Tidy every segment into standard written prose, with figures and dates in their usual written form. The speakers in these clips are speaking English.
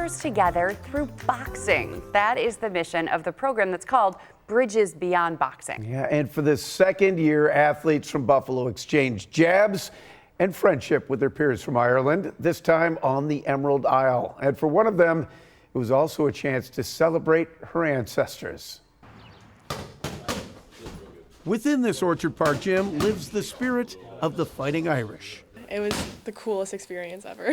others together through boxing. That is the mission of the program that's called Bridges Beyond Boxing. Yeah, and for the second year, athletes from Buffalo exchanged jabs and friendship with their peers from Ireland, this time on the Emerald Isle. And for one of them, it was also a chance to celebrate her ancestors. Within this Orchard Park gym lives the spirit of the Fighting Irish. It was the coolest experience ever.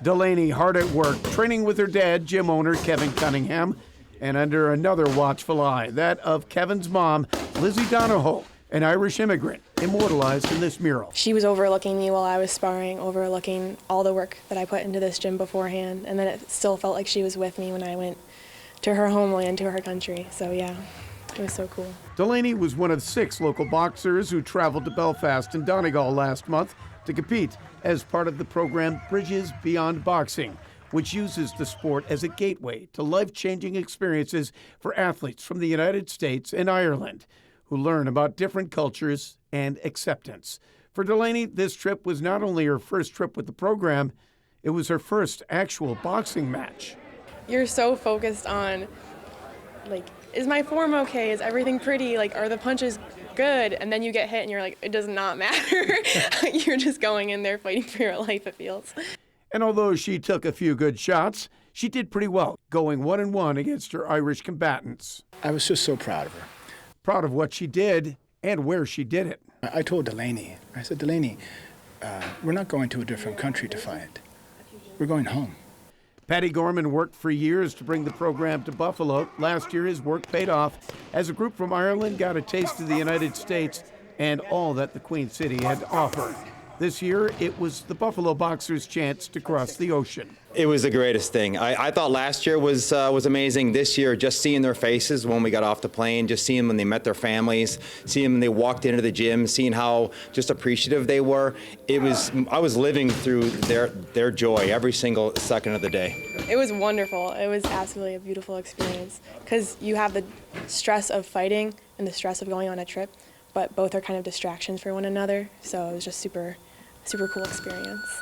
Delaney hard at work, training with her dad, gym owner Kevin Cunningham, and under another watchful eye, that of Kevin's mom, Lizzie Donahoe, an Irish immigrant, immortalized in this mural. She was overlooking me while I was sparring, overlooking all the work that I put into this gym beforehand, and then it still felt like she was with me when I went to her homeland, to her country. So yeah, it was so cool. Delaney was one of 6 local boxers who traveled to Belfast and Donegal last month to compete as part of the program Bridges Beyond Boxing, which uses the sport as a gateway to life-changing experiences for athletes from the United States and Ireland who learn about different cultures and acceptance. For Delaney, this trip was not only her first trip with the program, it was her first actual boxing match. You're so focused on, like, is my form okay? Is everything pretty? Like, are the punches good? And then you get hit and you're like, it does not matter. You're just going in there fighting for your life, it feels. And although she took a few good shots, she did pretty well, going 1-1 against her Irish combatants. I was just so proud of her. Proud of what she did and where she did it. I told Delaney, I said, Delaney, we're not going to a different country to fight. We're going home. Patty Gorman worked for years to bring the program to Buffalo. Last year, his work paid off as a group from Ireland got a taste of the United States and all that the Queen City had to offer. This year, it was the Buffalo Boxers' chance to cross the ocean. It was the greatest thing. I thought last year was amazing. This year, just seeing their faces when we got off the plane, just seeing when they met their families, seeing when they walked into the gym, seeing how just appreciative they were. I was living through their joy every single second of the day. It was wonderful. It was absolutely a beautiful experience because you have the stress of fighting and the stress of going on a trip, but both are kind of distractions for one another. So it was just super cool experience.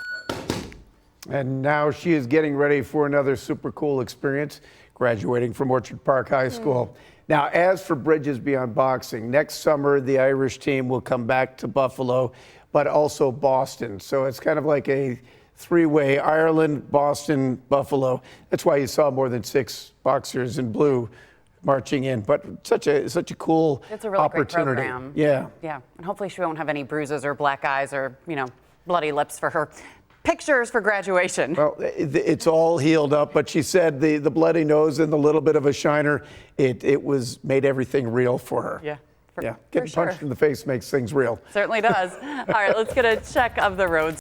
And now she is getting ready for another super cool experience, graduating from Orchard Park High School. Now, as for Bridges Beyond Boxing, next summer the Irish team will come back to Buffalo, but also Boston. So it's kind of like a 3-way: Ireland, Boston, Buffalo. That's why you saw more than 6 boxers in blue marching in, but such a cool it's a really opportunity. Great program. Yeah. And hopefully she won't have any bruises or black eyes or, bloody lips for her pictures for graduation. Well, it's all healed up, but she said the bloody nose and the little bit of a shiner, it was made everything real for her. Yeah. Getting punched in the face makes things real. Certainly does. All right, let's get a check of the roads.